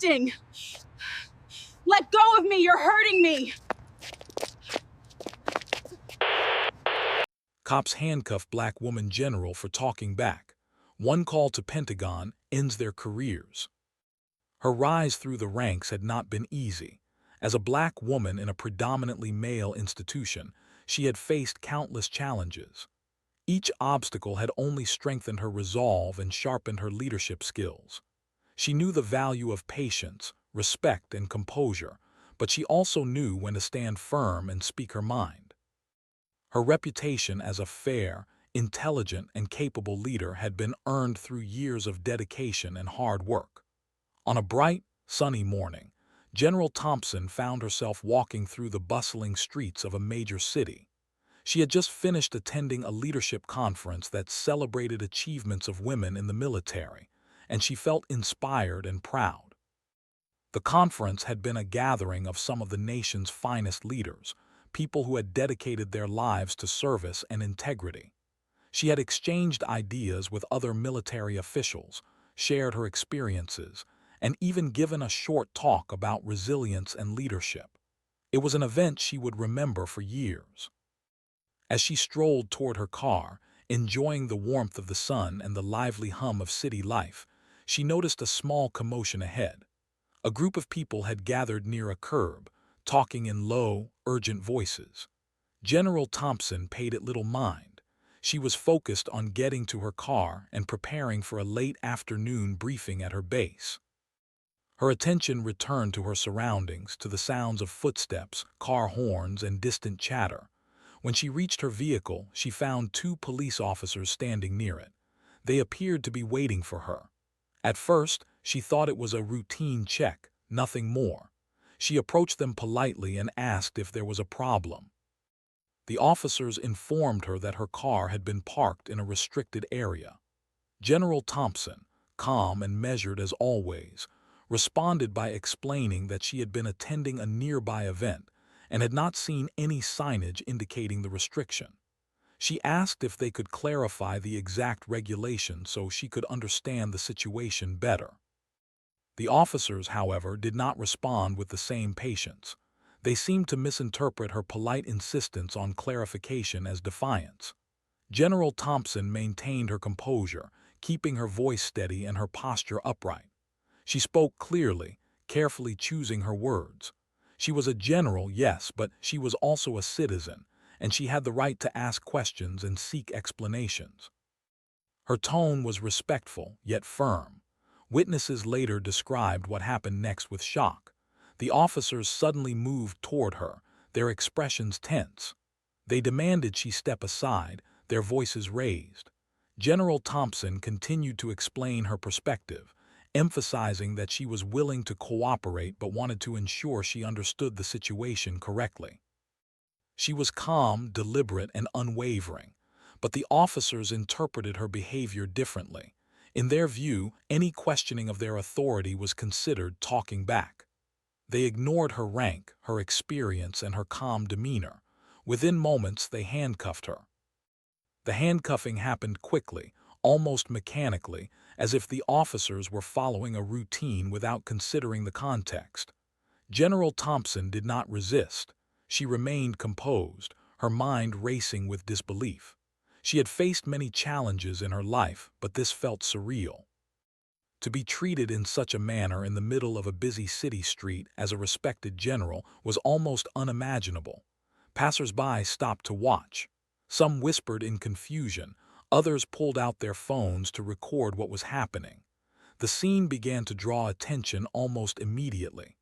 exhausting. Let go of me, you're hurting me. Cops handcuff black woman general for talking back. One call to Pentagon ends their careers. Her rise through the ranks had not been easy. As a black woman in a predominantly male institution, she had faced countless challenges. Each obstacle had only strengthened her resolve and sharpened her leadership skills. She knew the value of patience, respect, and composure, but she also knew when to stand firm and speak her mind. Her reputation as a fair, intelligent, and capable leader had been earned through years of dedication and hard work. On a bright, sunny morning, General Thompson found herself walking through the bustling streets of a major city. She had just finished attending a leadership conference that celebrated achievements of women in the military, and she felt inspired and proud. The conference had been a gathering of some of the nation's finest leaders, people who had dedicated their lives to service and integrity. She had exchanged ideas with other military officials, shared her experiences, and even given a short talk about resilience and leadership. It was an event she would remember for years. As she strolled toward her car, enjoying the warmth of the sun and the lively hum of city life, she noticed a small commotion ahead. A group of people had gathered near a curb, talking in low, urgent voices. General Thompson paid it little mind. She was focused on getting to her car and preparing for a late afternoon briefing at her base. Her attention returned to her surroundings, to the sounds of footsteps, car horns, and distant chatter. When she reached her vehicle, she found two police officers standing near it. They appeared to be waiting for her. At first, she thought it was a routine check, nothing more. She approached them politely and asked if there was a problem. The officers informed her that her car had been parked in a restricted area. General Thompson, calm and measured as always, responded by explaining that she had been attending a nearby event and had not seen any signage indicating the restriction. She asked if they could clarify the exact regulation so she could understand the situation better. The officers, however, did not respond with the same patience. They seemed to misinterpret her polite insistence on clarification as defiance. General Thompson maintained her composure, keeping her voice steady and her posture upright. She spoke clearly, carefully choosing her words. She was a general, yes, but she was also a citizen, and she had the right to ask questions and seek explanations. Her tone was respectful, yet firm. Witnesses later described what happened next with shock. The officers suddenly moved toward her, their expressions tense. They demanded she step aside, their voices raised. General Thompson continued to explain her perspective, emphasizing that she was willing to cooperate but wanted to ensure she understood the situation correctly. She was calm, deliberate, and unwavering, but the officers interpreted her behavior differently. In their view, any questioning of their authority was considered talking back. They ignored her rank, her experience, and her calm demeanor. Within moments, they handcuffed her. The handcuffing happened quickly, almost mechanically, as if the officers were following a routine without considering the context. General Thompson did not resist. She remained composed, her mind racing with disbelief. She had faced many challenges in her life, but this felt surreal. To be treated in such a manner in the middle of a busy city street as a respected general was almost unimaginable. Passers-by stopped to watch. Some whispered in confusion, others pulled out their phones to record what was happening. The scene began to draw attention almost immediately.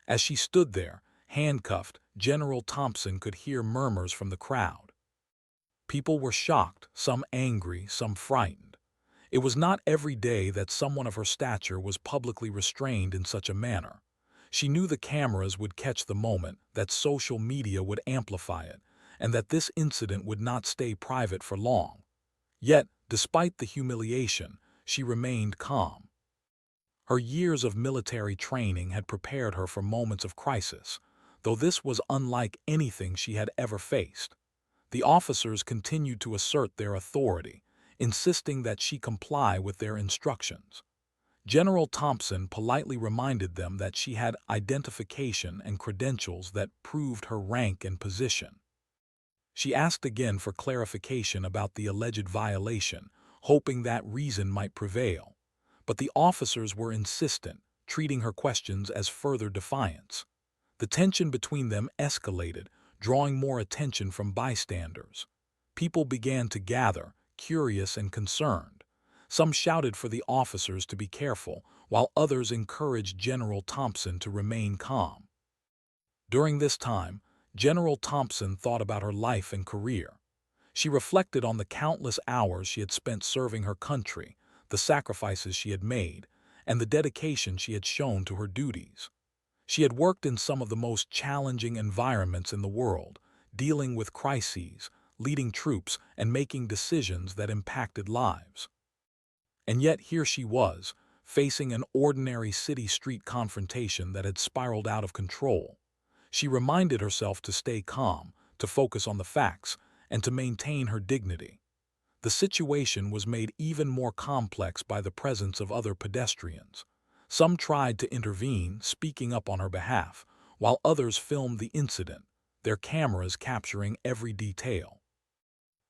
As she stood there, handcuffed, General Thompson could hear murmurs from the crowd. People were shocked, some angry, some frightened. It was not every day that someone of her stature was publicly restrained in such a manner. She knew the cameras would catch the moment, that social media would amplify it, and that this incident would not stay private for long. Yet, despite the humiliation, she remained calm. Her years of military training had prepared her for moments of crisis, though this was unlike anything she had ever faced. The officers continued to assert their authority, insisting that she comply with their instructions. General Thompson politely reminded them that she had identification and credentials that proved her rank and position. She asked again for clarification about the alleged violation, hoping that reason might prevail. But the officers were insistent, treating her questions as further defiance. The tension between them escalated, drawing more attention from bystanders. People began to gather, curious and concerned. Some shouted for the officers to be careful, while others encouraged General Thompson to remain calm. During this time, General Thompson thought about her life and career. She reflected on the countless hours she had spent serving her country, the sacrifices she had made, and the dedication she had shown to her duties. She had worked in some of the most challenging environments in the world, dealing with crises, leading troops, and making decisions that impacted lives. And yet here she was, facing an ordinary city street confrontation that had spiraled out of control. She reminded herself to stay calm, to focus on the facts, and to maintain her dignity. The situation was made even more complex by the presence of other pedestrians. Some tried to intervene, speaking up on her behalf, while others filmed the incident, their cameras capturing every detail.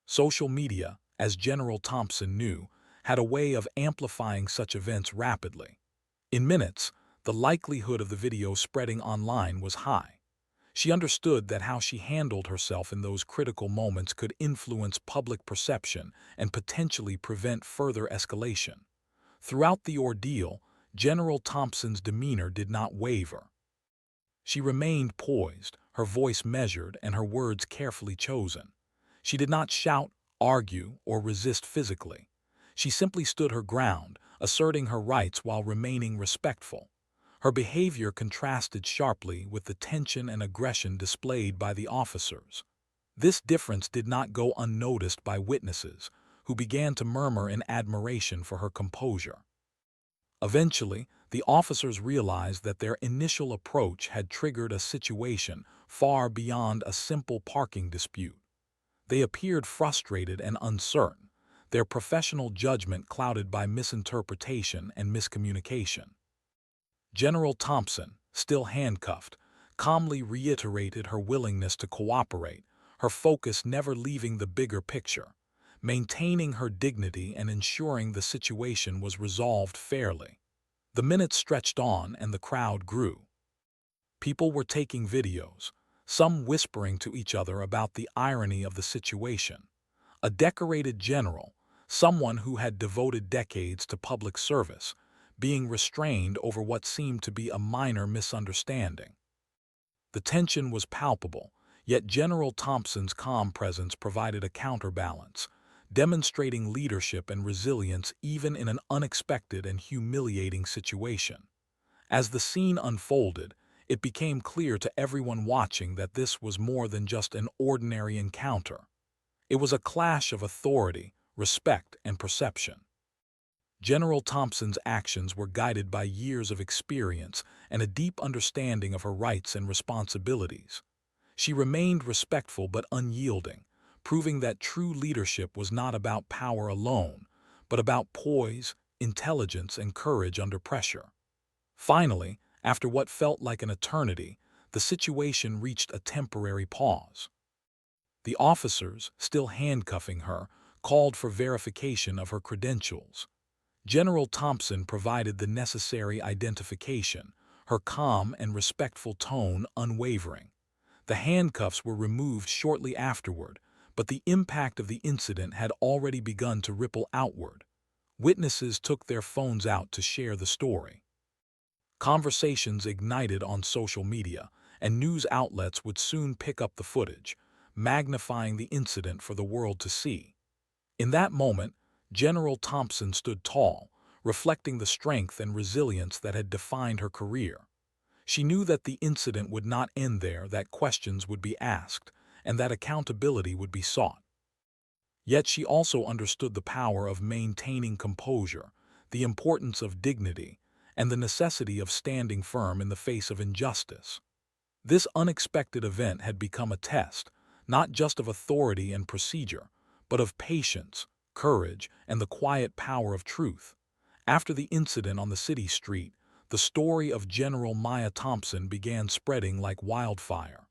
Social media, as General Thompson knew, had a way of amplifying such events rapidly. In minutes, the likelihood of the video spreading online was high. She understood that how she handled herself in those critical moments could influence public perception and potentially prevent further escalation. Throughout the ordeal, General Thompson's demeanor did not waver. She remained poised, her voice measured and her words carefully chosen. She did not shout, argue, or resist physically. She simply stood her ground, asserting her rights while remaining respectful. Her behavior contrasted sharply with the tension and aggression displayed by the officers. This difference did not go unnoticed by witnesses, who began to murmur in admiration for her composure. Eventually, the officers realized that their initial approach had triggered a situation far beyond a simple parking dispute. They appeared frustrated and uncertain, their professional judgment clouded by misinterpretation and miscommunication. General Thompson, still handcuffed, calmly reiterated her willingness to cooperate, her focus never leaving the bigger picture, maintaining her dignity and ensuring the situation was resolved fairly. The minutes stretched on and the crowd grew. People were taking videos, some whispering to each other about the irony of the situation. A decorated general, someone who had devoted decades to public service, being restrained over what seemed to be a minor misunderstanding. The tension was palpable, yet General Thompson's calm presence provided a counterbalance, demonstrating leadership and resilience even in an unexpected and humiliating situation. As the scene unfolded, it became clear to everyone watching that this was more than just an ordinary encounter. It was a clash of authority, respect, and perception. General Thompson's actions were guided by years of experience and a deep understanding of her rights and responsibilities. She remained respectful but unyielding, proving that true leadership was not about power alone, but about poise, intelligence, and courage under pressure. Finally, after what felt like an eternity, the situation reached a temporary pause. The officers, still handcuffing her, called for verification of her credentials. General Thompson provided the necessary identification, her calm and respectful tone unwavering. The handcuffs were removed shortly afterward, but the impact of the incident had already begun to ripple outward. Witnesses took their phones out to share the story. Conversations ignited on social media, and news outlets would soon pick up the footage, magnifying the incident for the world to see. In that moment, General Thompson stood tall, reflecting the strength and resilience that had defined her career. She knew that the incident would not end there, that questions would be asked, and that accountability would be sought. Yet she also understood the power of maintaining composure, the importance of dignity, and the necessity of standing firm in the face of injustice. This unexpected event had become a test, not just of authority and procedure, but of patience, courage, and the quiet power of truth. After the incident on the city street, the story of General Maya Thompson began spreading like wildfire.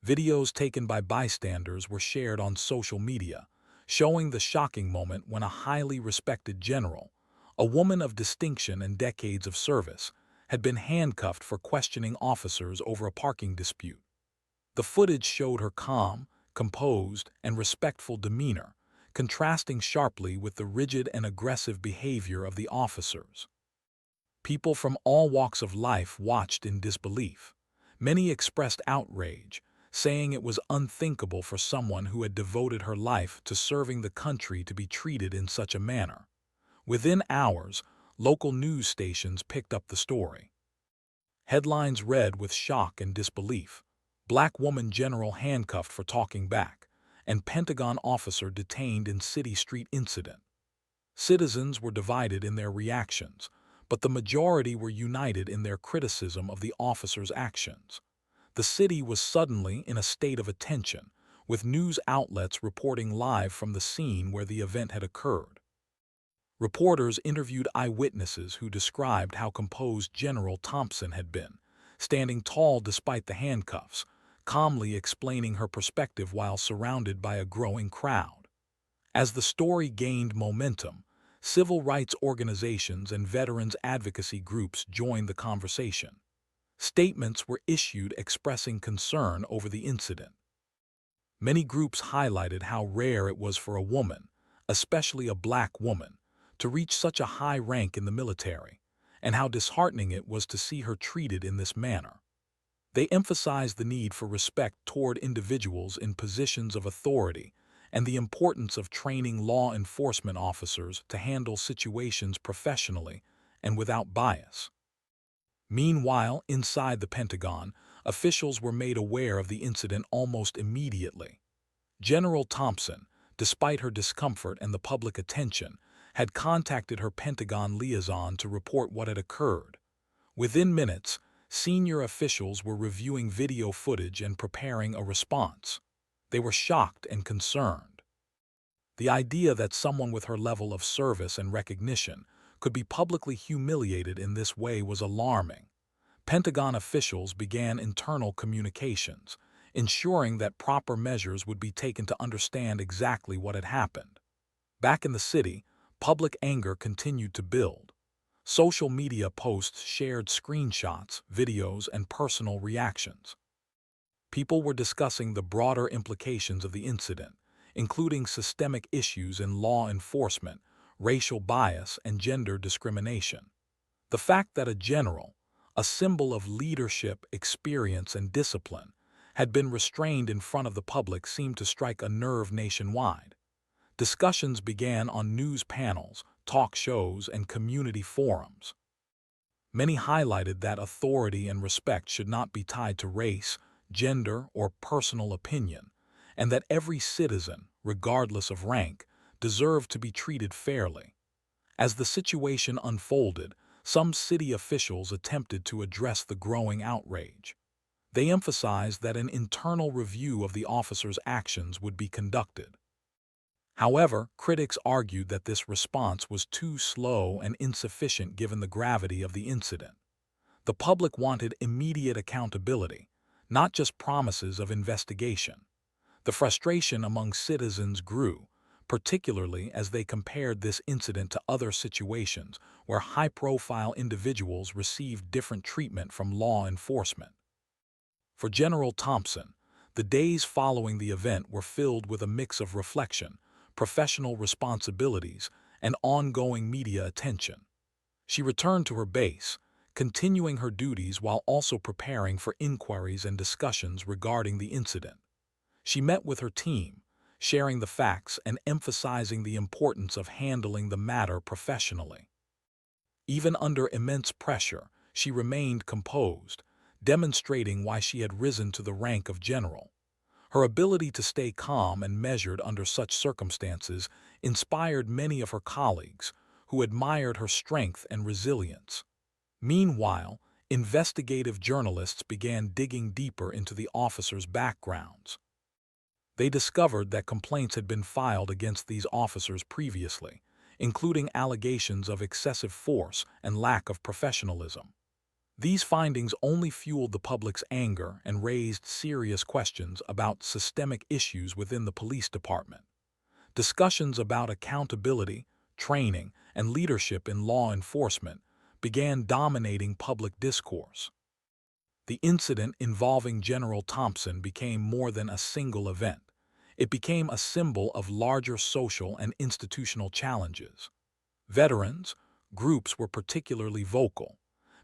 Videos taken by bystanders were shared on social media, showing the shocking moment when a highly respected general, a woman of distinction and decades of service, had been handcuffed for questioning officers over a parking dispute. The footage showed her calm, composed, and respectful demeanor, contrasting sharply with the rigid and aggressive behavior of the officers. People from all walks of life watched in disbelief. Many expressed outrage, saying it was unthinkable for someone who had devoted her life to serving the country to be treated in such a manner. Within hours, local news stations picked up the story. Headlines read with shock and disbelief: Black woman general handcuffed for talking back, and Pentagon officer detained in city street incident. Citizens were divided in their reactions, but the majority were united in their criticism of the officer's actions. The city was suddenly in a state of attention, with news outlets reporting live from the scene where the event had occurred. Reporters interviewed eyewitnesses who described how composed General Thompson had been, standing tall despite the handcuffs, calmly explaining her perspective while surrounded by a growing crowd. As the story gained momentum, civil rights organizations and veterans advocacy groups joined the conversation. Statements were issued expressing concern over the incident. Many groups highlighted how rare it was for a woman, especially a black woman, to reach such a high rank in the military, and how disheartening it was to see her treated in this manner. They emphasized the need for respect toward individuals in positions of authority and the importance of training law enforcement officers to handle situations professionally and without bias. Meanwhile, inside the Pentagon, officials were made aware of the incident almost immediately. General Thompson, despite her discomfort and the public attention, had contacted her Pentagon liaison to report what had occurred. Within minutes, senior officials were reviewing video footage and preparing a response. They were shocked and concerned. The idea that someone with her level of service and recognition could be publicly humiliated in this way was alarming. Pentagon officials began internal communications, ensuring that proper measures would be taken to understand exactly what had happened. Back in the city, public anger continued to build. Social media posts shared screenshots, videos, and personal reactions. People were discussing the broader implications of the incident, including systemic issues in law enforcement, racial bias, and gender discrimination. The fact that a general, a symbol of leadership, experience, and discipline, had been restrained in front of the public seemed to strike a nerve nationwide. Discussions began on news panels, talk shows, and community forums. Many highlighted that authority and respect should not be tied to race, gender, or personal opinion, and that every citizen, regardless of rank, deserved to be treated fairly. As the situation unfolded, some city officials attempted to address the growing outrage. They emphasized that an internal review of the officer's actions would be conducted. However, critics argued that this response was too slow and insufficient given the gravity of the incident. The public wanted immediate accountability, not just promises of investigation. The frustration among citizens grew, particularly as they compared this incident to other situations where high-profile individuals received different treatment from law enforcement. For General Thompson, the days following the event were filled with a mix of reflection, professional responsibilities, and ongoing media attention. She returned to her base, continuing her duties while also preparing for inquiries and discussions regarding the incident. She met with her team, sharing the facts and emphasizing the importance of handling the matter professionally. Even under immense pressure, she remained composed, demonstrating why she had risen to the rank of general. Her ability to stay calm and measured under such circumstances inspired many of her colleagues, who admired her strength and resilience. Meanwhile, investigative journalists began digging deeper into the officers' backgrounds. They discovered that complaints had been filed against these officers previously, including allegations of excessive force and lack of professionalism. These findings only fueled the public's anger and raised serious questions about systemic issues within the police department. Discussions about accountability, training, and leadership in law enforcement began dominating public discourse. The incident involving General Thompson became more than a single event. It became a symbol of larger social and institutional challenges. Veterans groups were particularly vocal.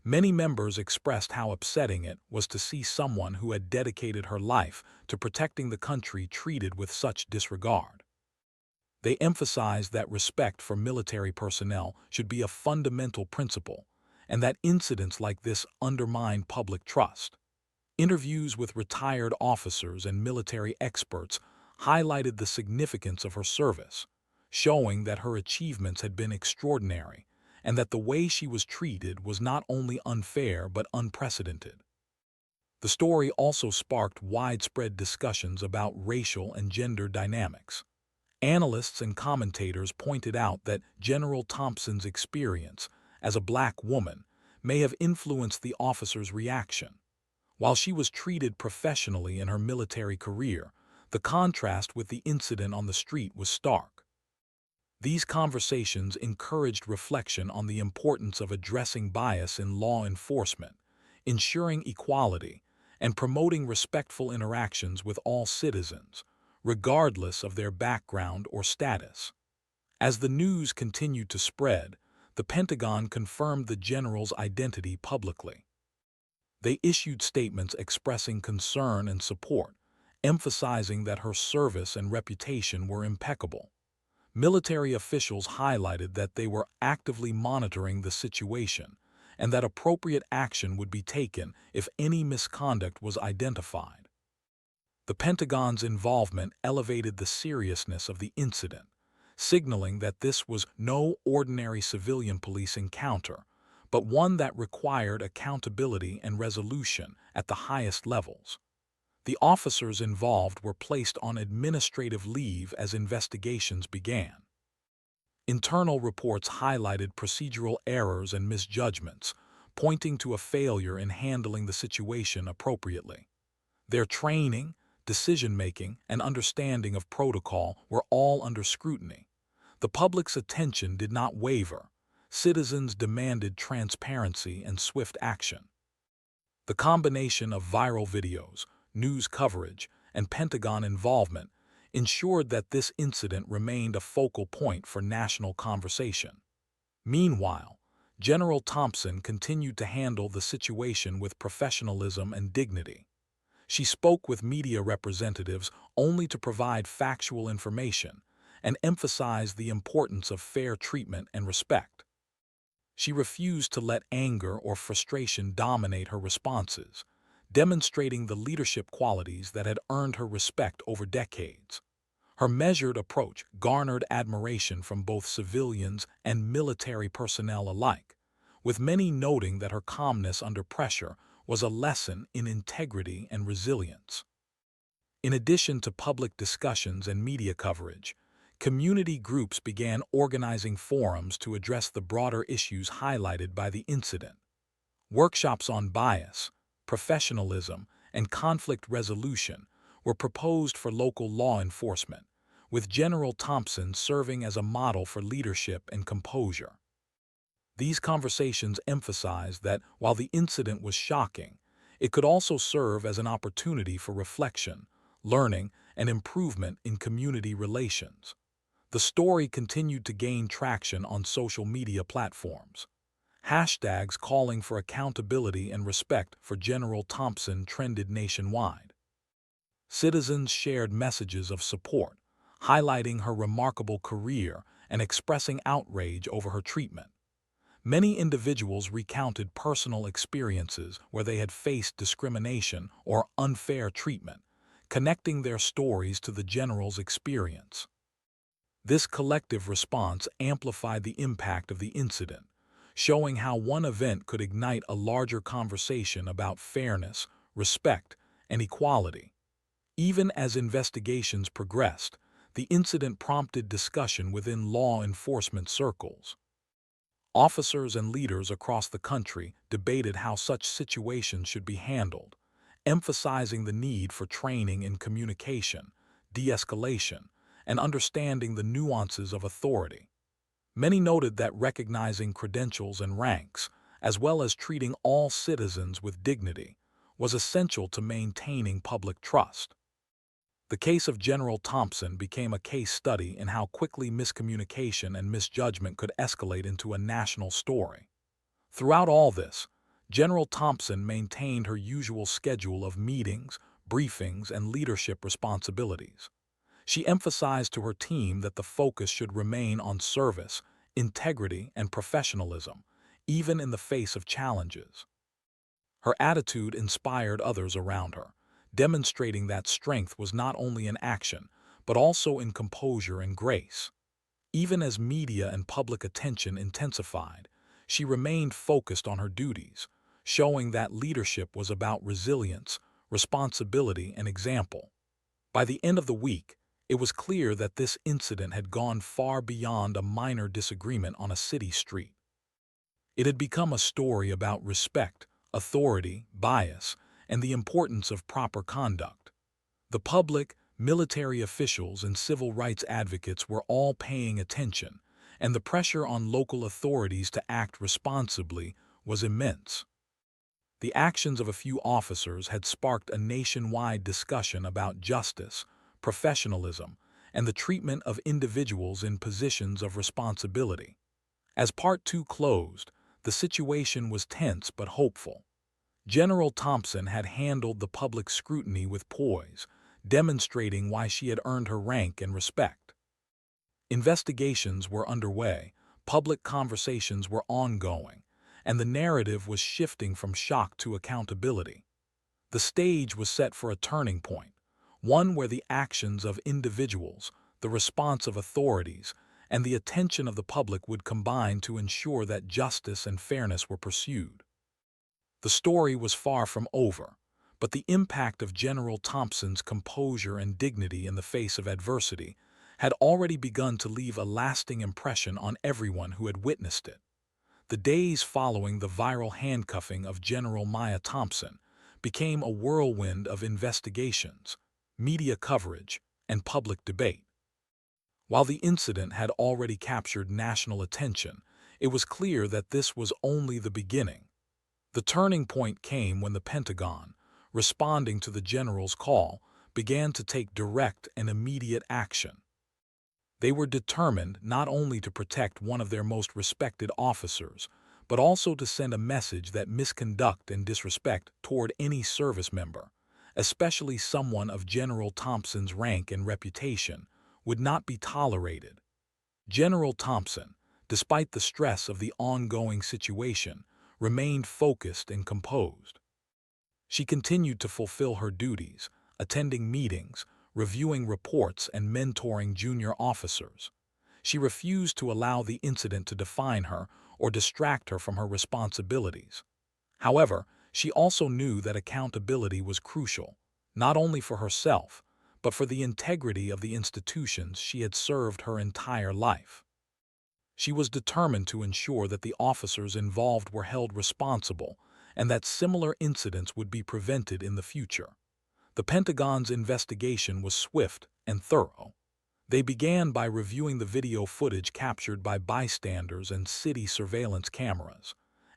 Many members expressed how upsetting it was to see someone who had dedicated her life to protecting the country treated with such disregard. They emphasized that respect for military personnel should be a fundamental principle, and that incidents like this undermine public trust. Interviews with retired officers and military experts highlighted the significance of her service, showing that her achievements had been extraordinary and that the way she was treated was not only unfair but unprecedented. The story also sparked widespread discussions about racial and gender dynamics. Analysts and commentators pointed out that General Thompson's experience as a black woman may have influenced the officer's reaction. While she was treated professionally in her military career, the contrast with the incident on the street was stark. These conversations encouraged reflection on the importance of addressing bias in law enforcement, ensuring equality, and promoting respectful interactions with all citizens, regardless of their background or status. As the news continued to spread, the Pentagon confirmed the general's identity publicly. They issued statements expressing concern and support, emphasizing that her service and reputation were impeccable. Military officials highlighted that they were actively monitoring the situation and that appropriate action would be taken if any misconduct was identified. The Pentagon's involvement elevated the seriousness of the incident, signaling that this was no ordinary civilian police encounter, but one that required accountability and resolution at the highest levels. The officers involved were placed on administrative leave as investigations began. Internal reports highlighted procedural errors and misjudgments, pointing to a failure in handling the situation appropriately. Their training, decision-making, and understanding of protocol were all under scrutiny. The public's attention did not waver. Citizens demanded transparency and swift action. The combination of viral videos, news coverage, and Pentagon involvement ensured that this incident remained a focal point for national conversation. Meanwhile, General Thompson continued to handle the situation with professionalism and dignity. She spoke with media representatives only to provide factual information and emphasized the importance of fair treatment and respect. She refused to let anger or frustration dominate her responses, demonstrating the leadership qualities that had earned her respect over decades. Her measured approach garnered admiration from both civilians and military personnel alike, with many noting that her calmness under pressure was a lesson in integrity and resilience. In addition to public discussions and media coverage, community groups began organizing forums to address the broader issues highlighted by the incident. Workshops on bias, professionalism, and conflict resolution were proposed for local law enforcement, with General Thompson serving as a model for leadership and composure. These conversations emphasized that while the incident was shocking, it could also serve as an opportunity for reflection, learning, and improvement in community relations. The story continued to gain traction on social media platforms. Hashtags calling for accountability and respect for General Thompson trended nationwide. Citizens shared messages of support, highlighting her remarkable career and expressing outrage over her treatment. Many individuals recounted personal experiences where they had faced discrimination or unfair treatment, connecting their stories to the general's experience. This collective response amplified the impact of the incident, showing how one event could ignite a larger conversation about fairness, respect, and equality. Even as investigations progressed, The incident prompted discussion within law enforcement circles. Officers and leaders across the country debated how such situations should be handled, emphasizing the need for training in communication, de-escalation, and understanding the nuances of authority. Many noted that recognizing credentials and ranks, as well as treating all citizens with dignity, was essential to maintaining public trust. The case of General Thompson became a case study in how quickly miscommunication and misjudgment could escalate into a national story. Throughout all this, General Thompson maintained her usual schedule of meetings, briefings, and leadership responsibilities. She emphasized to her team that the focus should remain on service, integrity, and professionalism, even in the face of challenges. Her attitude inspired others around her, demonstrating that strength was not only in action, but also in composure and grace. Even as media and public attention intensified, she remained focused on her duties, showing that leadership was about resilience, responsibility, and example. By the end of the week, it was clear that this incident had gone far beyond a minor disagreement on a city street. It had become a story about respect, authority, bias, and the importance of proper conduct. The public, military officials, and civil rights advocates were all paying attention, and the pressure on local authorities to act responsibly was immense. The actions of a few officers had sparked a nationwide discussion about justice, professionalism, and the treatment of individuals in positions of responsibility. As Part 2 closed, the situation was tense but hopeful. General Thompson had handled the public scrutiny with poise, demonstrating why she had earned her rank and respect. Investigations were underway, public conversations were ongoing, and the narrative was shifting from shock to accountability. The stage was set for a turning point, one where the actions of individuals, the response of authorities, and the attention of the public would combine to ensure that justice and fairness were pursued. The story was far from over, but the impact of General Thompson's composure and dignity in the face of adversity had already begun to leave a lasting impression on everyone who had witnessed it. The days following the viral handcuffing of General Maya Thompson became a whirlwind of investigations, media coverage, and public debate. While the incident had already captured national attention, it was clear that this was only the beginning. The turning point came when the Pentagon, responding to the general's call, began to take direct and immediate action. They were determined not only to protect one of their most respected officers, but also to send a message that misconduct and disrespect toward any service member, especially someone of General Thompson's rank and reputation, would not be tolerated. General Thompson, despite the stress of the ongoing situation, remained focused and composed. She continued to fulfill her duties, attending meetings, reviewing reports, and mentoring junior officers. She refused to allow the incident to define her or distract her from her responsibilities. However, she also knew that accountability was crucial, not only for herself, but for the integrity of the institutions she had served her entire life. She was determined to ensure that the officers involved were held responsible and that similar incidents would be prevented in the future. The Pentagon's investigation was swift and thorough. They began by reviewing the video footage captured by bystanders and city surveillance cameras.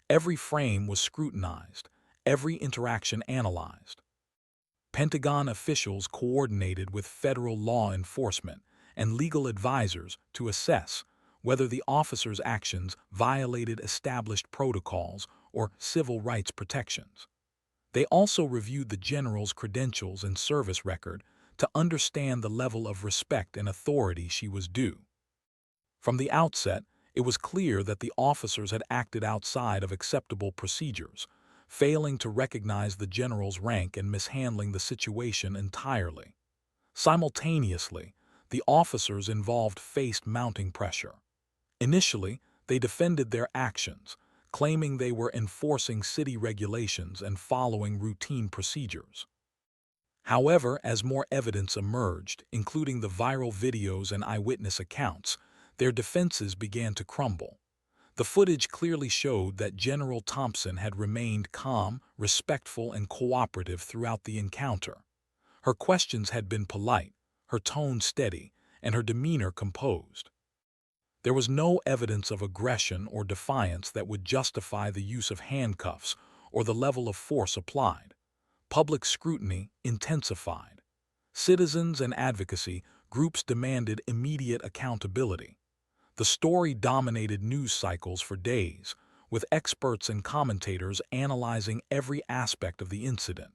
Every frame was scrutinized, every interaction analyzed. Pentagon officials coordinated with federal law enforcement and legal advisors to assess whether the officers' actions violated established protocols or civil rights protections. They also reviewed the general's credentials and service record to understand the level of respect and authority she was due. From the outset, it was clear that the officers had acted outside of acceptable procedures, failing to recognize the general's rank and mishandling the situation entirely. Simultaneously, the officers involved faced mounting pressure. Initially, they defended their actions, claiming they were enforcing city regulations and following routine procedures. However, as more evidence emerged, including the viral videos and eyewitness accounts, their defenses began to crumble. The footage clearly showed that General Thompson had remained calm, respectful, and cooperative throughout the encounter. Her questions had been polite, her tone steady, and her demeanor composed. There was no evidence of aggression or defiance that would justify the use of handcuffs or the level of force applied. Public scrutiny intensified. Citizens and advocacy groups demanded immediate accountability. The story dominated news cycles for days, with experts and commentators analyzing every aspect of the incident.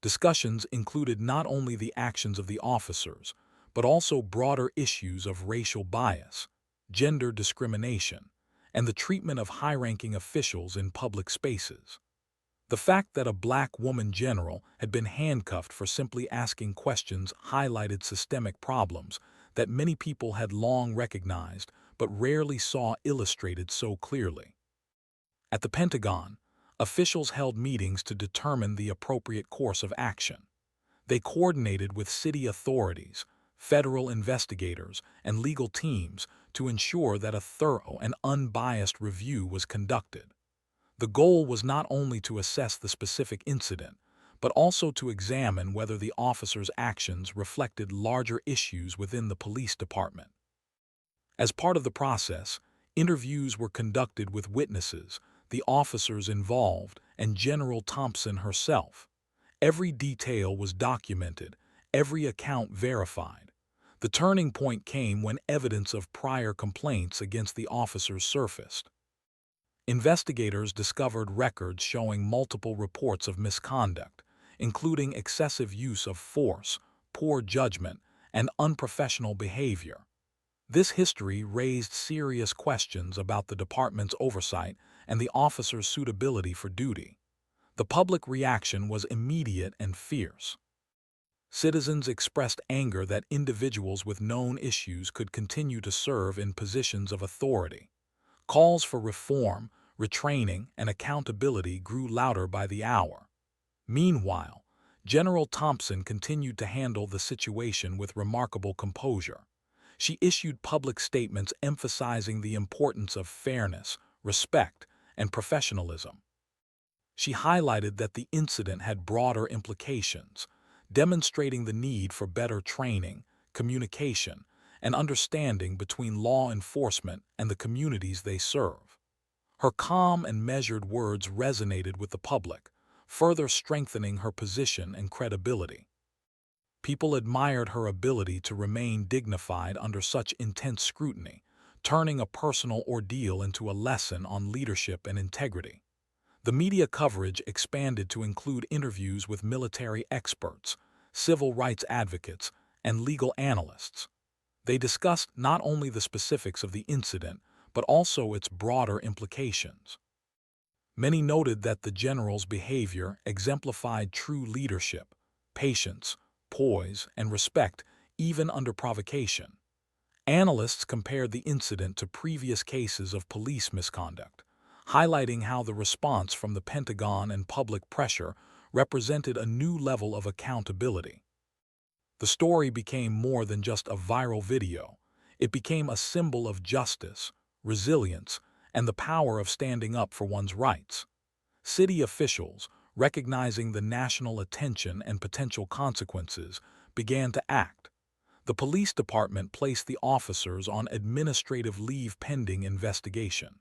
Discussions included not only the actions of the officers, but also broader issues of racial bias, gender discrimination, and the treatment of high-ranking officials in public spaces. The fact that a black woman general had been handcuffed for simply asking questions highlighted systemic problems that many people had long recognized but rarely saw illustrated so clearly. At the Pentagon, officials held meetings to determine the appropriate course of action. They coordinated with city authorities, federal investigators, and legal teams to ensure that a thorough and unbiased review was conducted. The goal was not only to assess the specific incident, but also to examine whether the officers' actions reflected larger issues within the police department. As part of the process, interviews were conducted with witnesses, the officers involved, and General Thompson herself. Every detail was documented, every account verified. The turning point came when evidence of prior complaints against the officers surfaced. Investigators discovered records showing multiple reports of misconduct, including excessive use of force, poor judgment, and unprofessional behavior. This history raised serious questions about the department's oversight and the officers' suitability for duty. The public reaction was immediate and fierce. Citizens expressed anger that individuals with known issues could continue to serve in positions of authority. Calls for reform, retraining, and accountability grew louder by the hour. Meanwhile, General Thompson continued to handle the situation with remarkable composure. She issued public statements emphasizing the importance of fairness, respect, and professionalism. She highlighted that the incident had broader implications, demonstrating the need for better training, communication, and understanding between law enforcement and the communities they serve. Her calm and measured words resonated with the public, further strengthening her position and credibility. People admired her ability to remain dignified under such intense scrutiny, turning a personal ordeal into a lesson on leadership and integrity. The media coverage expanded to include interviews with military experts, civil rights advocates, and legal analysts. They discussed not only the specifics of the incident, but also its broader implications. Many noted that the general's behavior exemplified true leadership, patience, poise, and respect even under provocation. Analysts compared the incident to previous cases of police misconduct, highlighting how the response from the Pentagon and public pressure represented a new level of accountability. The story became more than just a viral video. It became a symbol of justice, resilience, and the power of standing up for one's rights. City officials, recognizing the national attention and potential consequences, began to act. The police department placed the officers on administrative leave pending investigation.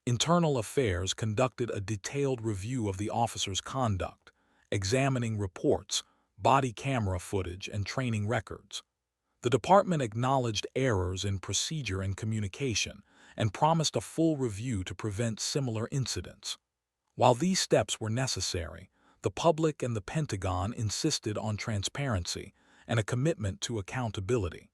Internal Affairs conducted a detailed review of the officers' conduct, examining reports, body camera footage, and training records. The department acknowledged errors in procedure and communication and promised a full review to prevent similar incidents. While these steps were necessary, the public and the Pentagon insisted on transparency and a commitment to accountability.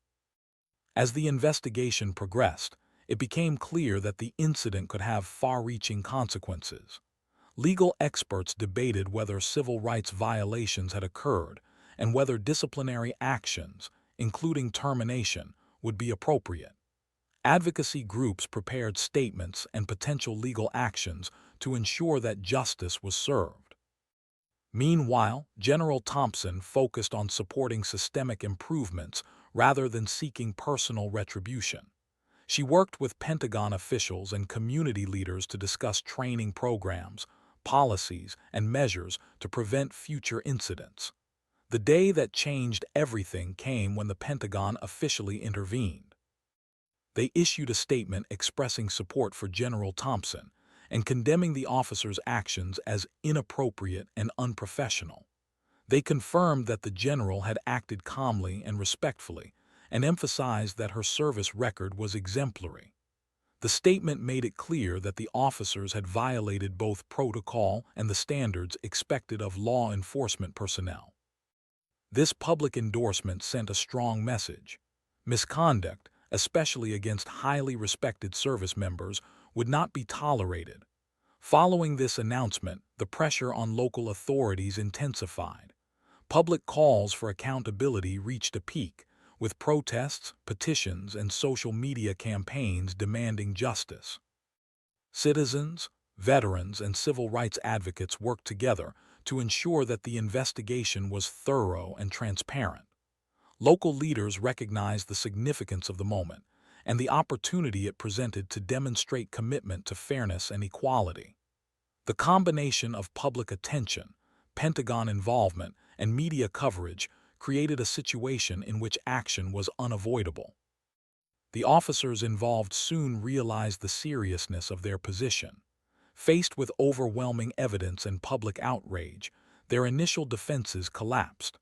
As the investigation progressed, it became clear that the incident could have far-reaching consequences. Legal experts debated whether civil rights violations had occurred and whether disciplinary actions, including termination, would be appropriate. Advocacy groups prepared statements and potential legal actions to ensure that justice was served. Meanwhile, General Thompson focused on supporting systemic improvements rather than seeking personal retribution. She worked with Pentagon officials and community leaders to discuss training programs, policies, and measures to prevent future incidents. The day that changed everything came when the Pentagon officially intervened. They issued a statement expressing support for General Thompson and condemning the officer's actions as inappropriate and unprofessional. They confirmed that the general had acted calmly and respectfully and emphasized that her service record was exemplary. The statement made it clear that the officers had violated both protocol and the standards expected of law enforcement personnel. This public endorsement sent a strong message. Misconduct, especially against highly respected service members, would not be tolerated. Following this announcement, the pressure on local authorities intensified. Public calls for accountability reached a peak, with protests, petitions, and social media campaigns demanding justice. Citizens, veterans, and civil rights advocates worked together to ensure that the investigation was thorough and transparent. Local leaders recognized the significance of the moment and the opportunity it presented to demonstrate commitment to fairness and equality. The combination of public attention, Pentagon involvement, and media coverage created a situation in which action was unavoidable. The officers involved soon realized the seriousness of their position. Faced with overwhelming evidence and public outrage, their initial defenses collapsed.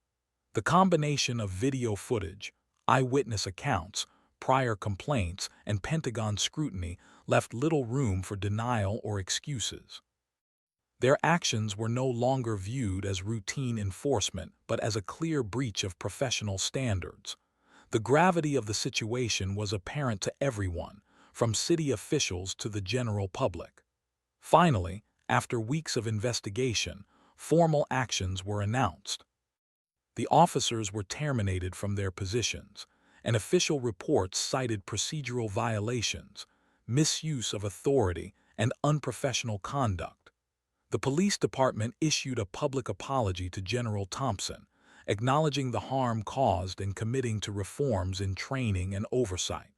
The combination of video footage, eyewitness accounts, prior complaints, and Pentagon scrutiny left little room for denial or excuses. Their actions were no longer viewed as routine enforcement, but as a clear breach of professional standards. The gravity of the situation was apparent to everyone, from city officials to the general public. Finally, after weeks of investigation, formal actions were announced. The officers were terminated from their positions, and official reports cited procedural violations, misuse of authority, and unprofessional conduct. The police department issued a public apology to General Thompson, acknowledging the harm caused and committing to reforms in training and oversight.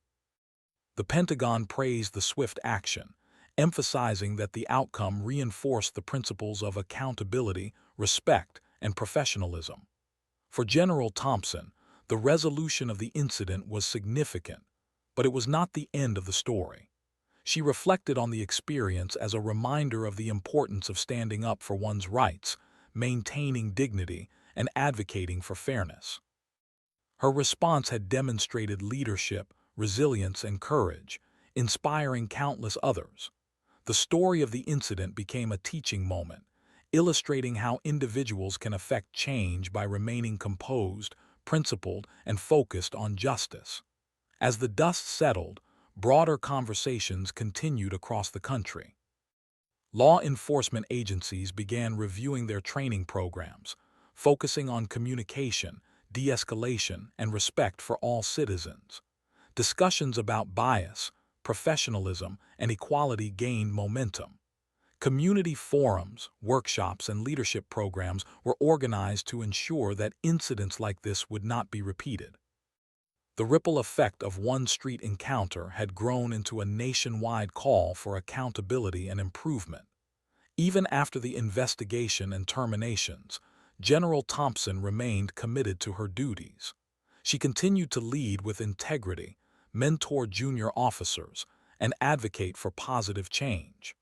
The Pentagon praised the swift action, emphasizing that the outcome reinforced the principles of accountability, respect, and professionalism. For General Thompson, the resolution of the incident was significant, but it was not the end of the story. She reflected on the experience as a reminder of the importance of standing up for one's rights, maintaining dignity, and advocating for fairness. Her response had demonstrated leadership, resilience, and courage, inspiring countless others. The story of the incident became a teaching moment, illustrating how individuals can affect change by remaining composed, principled, and focused on justice. As the dust settled, broader conversations continued across the country. Law enforcement agencies began reviewing their training programs, focusing on communication, de-escalation, and respect for all citizens. Discussions about bias, professionalism, and equality gained momentum. Community forums, workshops, and leadership programs were organized to ensure that incidents like this would not be repeated. The ripple effect of one street encounter had grown into a nationwide call for accountability and improvement. Even after the investigation and terminations, General Thompson remained committed to her duties. She continued to lead with integrity, mentor junior officers, and advocate for positive change.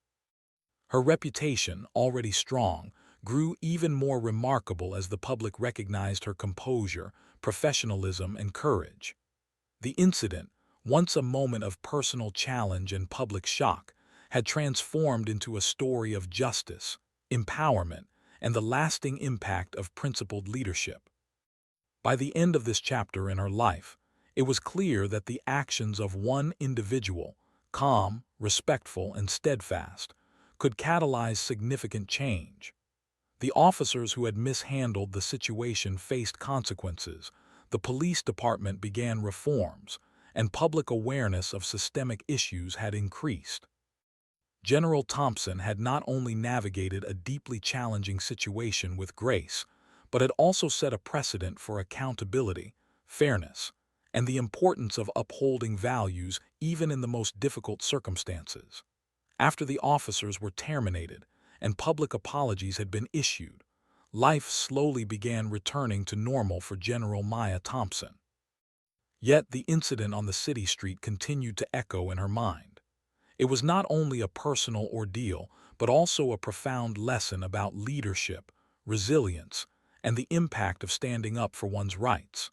Her reputation, already strong, grew even more remarkable as the public recognized her composure, professionalism, and courage. The incident, once a moment of personal challenge and public shock, had transformed into a story of justice, empowerment, and the lasting impact of principled leadership. By the end of this chapter in her life, it was clear that the actions of one individual, calm, respectful, and steadfast, could catalyze significant change. The officers who had mishandled the situation faced consequences, the police department began reforms, and public awareness of systemic issues had increased. General Thompson had not only navigated a deeply challenging situation with grace, but had also set a precedent for accountability, fairness, and the importance of upholding values even in the most difficult circumstances. After the officers were terminated and public apologies had been issued, life slowly began returning to normal for General Maya Thompson. Yet the incident on the city street continued to echo in her mind. It was not only a personal ordeal, but also a profound lesson about leadership, resilience, and the impact of standing up for one's rights.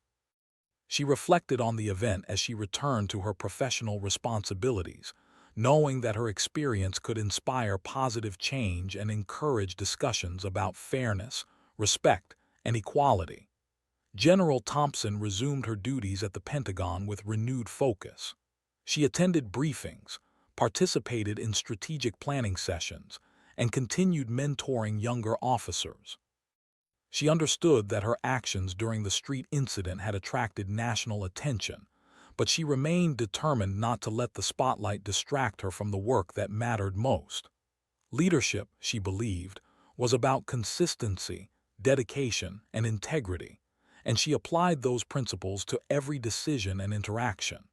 She reflected on the event as she returned to her professional responsibilities, knowing that her experience could inspire positive change and encourage discussions about fairness, respect, and equality. General Thompson resumed her duties at the Pentagon with renewed focus. She attended briefings, participated in strategic planning sessions, and continued mentoring younger officers. She understood that her actions during the street incident had attracted national attention, but she remained determined not to let the spotlight distract her from the work that mattered most. Leadership, she believed, was about consistency, dedication, and integrity, and she applied those principles to every decision and interaction.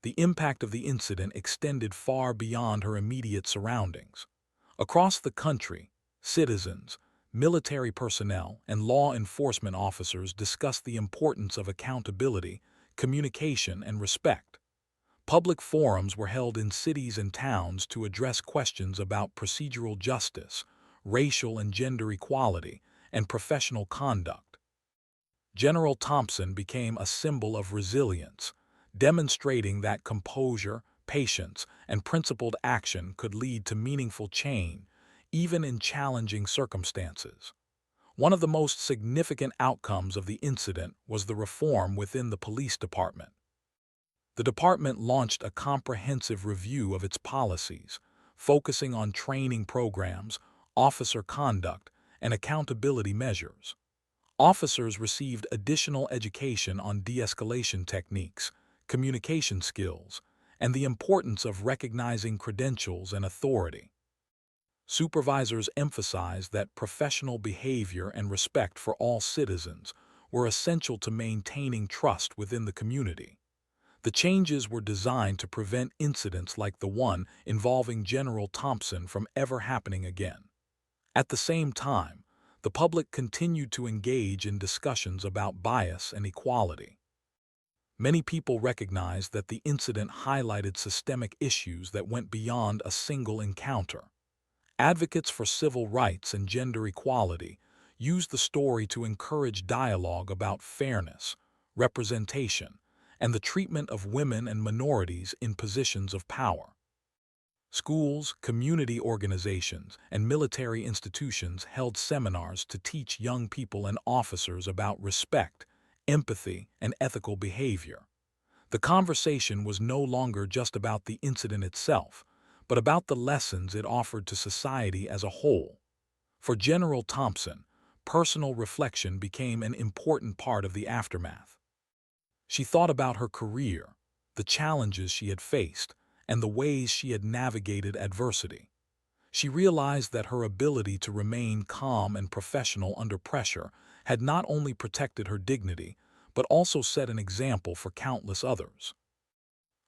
The impact of the incident extended far beyond her immediate surroundings. Across the country, citizens, military personnel, and law enforcement officers discussed the importance of accountability, communication, and respect. Public forums were held in cities and towns to address questions about procedural justice, racial and gender equality, and professional conduct. General Thompson became a symbol of resilience, demonstrating that composure, patience, and principled action could lead to meaningful change, even in challenging circumstances. One of the most significant outcomes of the incident was the reform within the police department. The department launched a comprehensive review of its policies, focusing on training programs, officer conduct, and accountability measures. Officers received additional education on de-escalation techniques, communication skills, and the importance of recognizing credentials and authority. Supervisors emphasized that professional behavior and respect for all citizens were essential to maintaining trust within the community. The changes were designed to prevent incidents like the one involving General Thompson from ever happening again. At the same time, the public continued to engage in discussions about bias and equality. Many people recognized that the incident highlighted systemic issues that went beyond a single encounter. Advocates for civil rights and gender equality used the story to encourage dialogue about fairness, representation, and the treatment of women and minorities in positions of power. Schools, community organizations, and military institutions held seminars to teach young people and officers about respect, empathy, and ethical behavior. The conversation was no longer just about the incident itself, but about the lessons it offered to society as a whole. For General Thompson, personal reflection became an important part of the aftermath. She thought about her career, the challenges she had faced, and the ways she had navigated adversity. She realized that her ability to remain calm and professional under pressure had not only protected her dignity, but also set an example for countless others.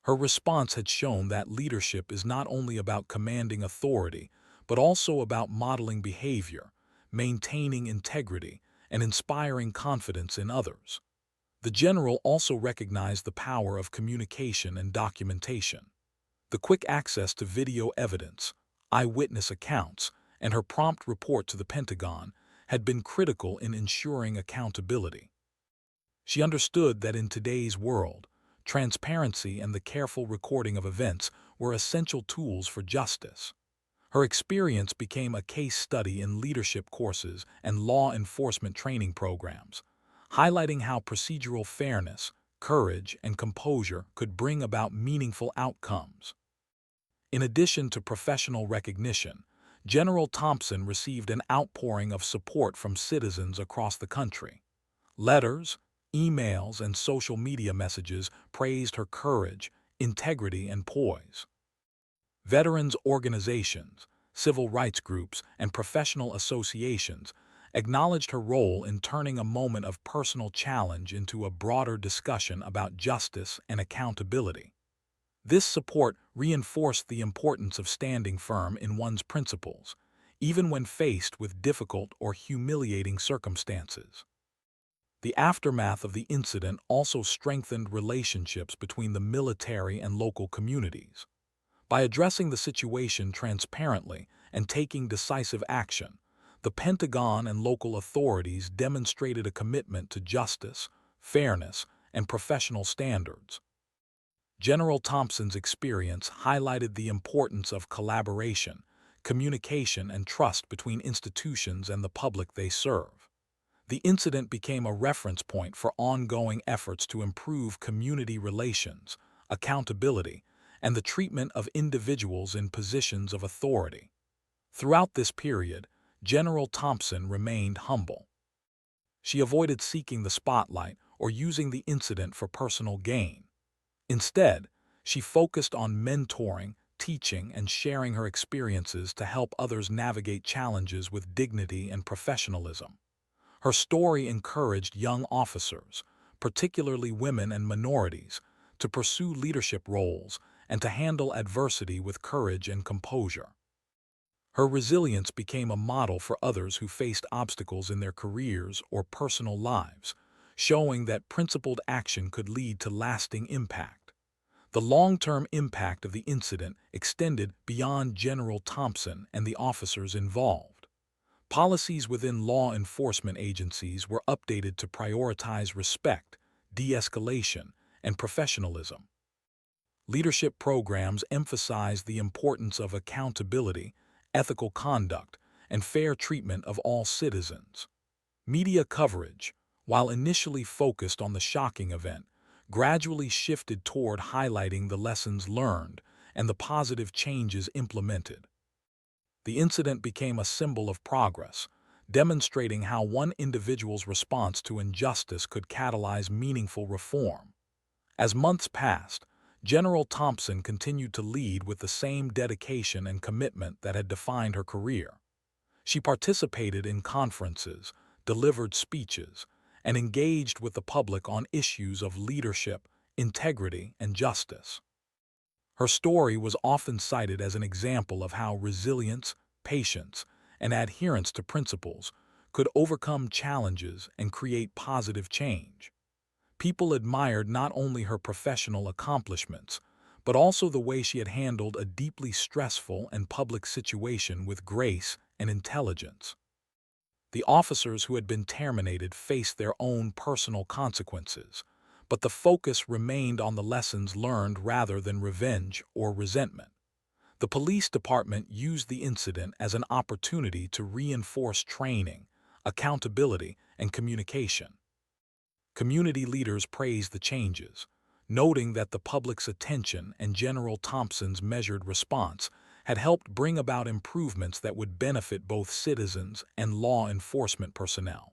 Her response had shown that leadership is not only about commanding authority, but also about modeling behavior, maintaining integrity, and inspiring confidence in others. The general also recognized the power of communication and documentation. The quick access to video evidence, eyewitness accounts, and her prompt report to the Pentagon had been critical in ensuring accountability. She understood that in today's world, transparency and the careful recording of events were essential tools for justice. Her experience became a case study in leadership courses and law enforcement training programs, highlighting how procedural fairness, courage, and composure could bring about meaningful outcomes. In addition to professional recognition, General Thompson received an outpouring of support from citizens across the country. Letters, emails, and social media messages praised her courage, integrity, and poise. Veterans organizations, civil rights groups, and professional associations acknowledged her role in turning a moment of personal challenge into a broader discussion about justice and accountability. This support reinforced the importance of standing firm in one's principles, even when faced with difficult or humiliating circumstances. The aftermath of the incident also strengthened relationships between the military and local communities. By addressing the situation transparently and taking decisive action, the Pentagon and local authorities demonstrated a commitment to justice, fairness, and professional standards. General Thompson's experience highlighted the importance of collaboration, communication, and trust between institutions and the public they serve. The incident became a reference point for ongoing efforts to improve community relations, accountability, and the treatment of individuals in positions of authority. Throughout this period, General Thompson remained humble. She avoided seeking the spotlight or using the incident for personal gain. Instead, she focused on mentoring, teaching, and sharing her experiences to help others navigate challenges with dignity and professionalism. Her story encouraged young officers, particularly women and minorities, to pursue leadership roles and to handle adversity with courage and composure. Her resilience became a model for others who faced obstacles in their careers or personal lives, showing that principled action could lead to lasting impact. The long-term impact of the incident extended beyond General Thompson and the officers involved. Policies within law enforcement agencies were updated to prioritize respect, de-escalation, and professionalism. Leadership programs emphasized the importance of accountability, ethical conduct, and fair treatment of all citizens. Media coverage, while initially focused on the shocking event, gradually shifted toward highlighting the lessons learned and the positive changes implemented. The incident became a symbol of progress, demonstrating how one individual's response to injustice could catalyze meaningful reform. As months passed, General Thompson continued to lead with the same dedication and commitment that had defined her career. She participated in conferences, delivered speeches, and engaged with the public on issues of leadership, integrity, and justice. Her story was often cited as an example of how resilience, patience, and adherence to principles could overcome challenges and create positive change. People admired not only her professional accomplishments, but also the way she had handled a deeply stressful and public situation with grace and intelligence. The officers who had been terminated faced their own personal consequences, but the focus remained on the lessons learned rather than revenge or resentment. The police department used the incident as an opportunity to reinforce training, accountability, and communication. Community leaders praised the changes, noting that the public's attention and General Thompson's measured response had helped bring about improvements that would benefit both citizens and law enforcement personnel.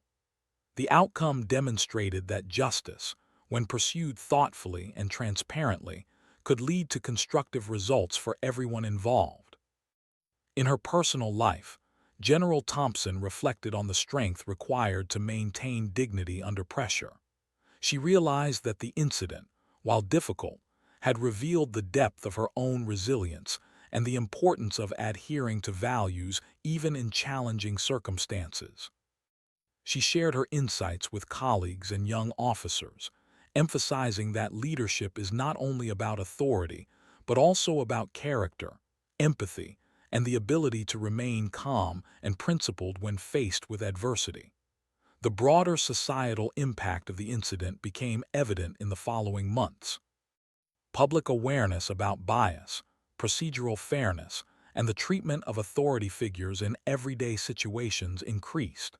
The outcome demonstrated that justice, when pursued thoughtfully and transparently, could lead to constructive results for everyone involved. In her personal life, General Thompson reflected on the strength required to maintain dignity under pressure. She realized that the incident, while difficult, had revealed the depth of her own resilience and the importance of adhering to values even in challenging circumstances. She shared her insights with colleagues and young officers, emphasizing that leadership is not only about authority, but also about character, empathy, and the ability to remain calm and principled when faced with adversity. The broader societal impact of the incident became evident in the following months. Public awareness about bias, procedural fairness, and the treatment of authority figures in everyday situations increased.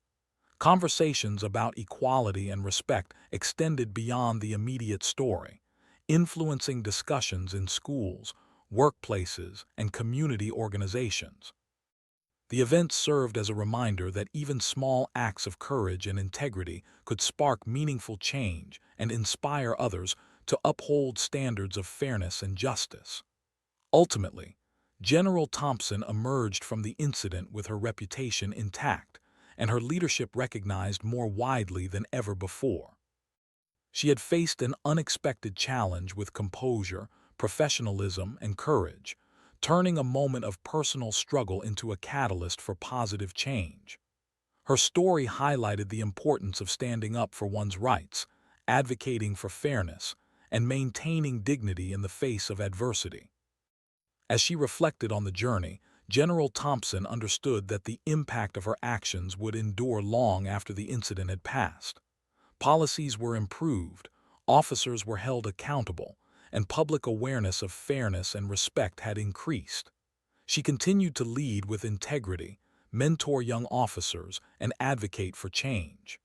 Conversations about equality and respect extended beyond the immediate story, influencing discussions in schools, workplaces, and community organizations. The event served as a reminder that even small acts of courage and integrity could spark meaningful change and inspire others to uphold standards of fairness and justice. Ultimately, General Thompson emerged from the incident with her reputation intact and her leadership recognized more widely than ever before. She had faced an unexpected challenge with composure, professionalism, and courage, turning a moment of personal struggle into a catalyst for positive change. Her story highlighted the importance of standing up for one's rights, advocating for fairness, and maintaining dignity in the face of adversity. As she reflected on the journey, General Thompson understood that the impact of her actions would endure long after the incident had passed. Policies were improved, officers were held accountable, and public awareness of fairness and respect had increased. She continued to lead with integrity, mentor young officers, and advocate for change.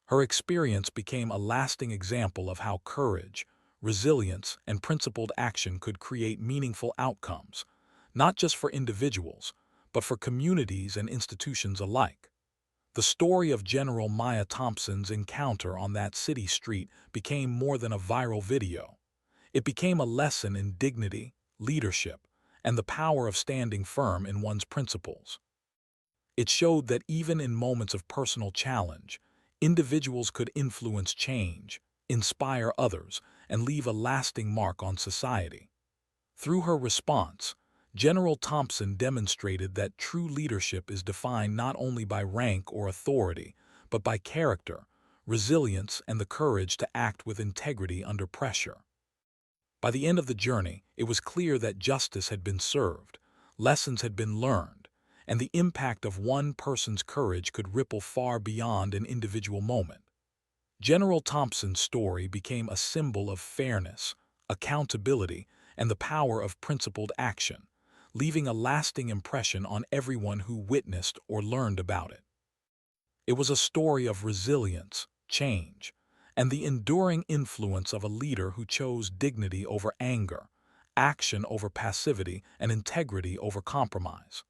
Her experience became a lasting example of how courage, resilience, and principled action could create meaningful outcomes, not just for individuals, but for communities and institutions alike. The story of General Maya Thompson's encounter on that city street became more than a viral video. It became a lesson in dignity, leadership, and the power of standing firm in one's principles. It showed that even in moments of personal challenge, individuals could influence change, inspire others, and leave a lasting mark on society. Through her response, General Thompson demonstrated that true leadership is defined not only by rank or authority, but by character, resilience, and the courage to act with integrity under pressure. By the end of the journey, it was clear that justice had been served, lessons had been learned, and the impact of one person's courage could ripple far beyond an individual moment. General Thompson's story became a symbol of fairness, accountability, and the power of principled action, leaving a lasting impression on everyone who witnessed or learned about it. It was a story of resilience, change, and the enduring influence of a leader who chose dignity over anger, action over passivity, and integrity over compromise.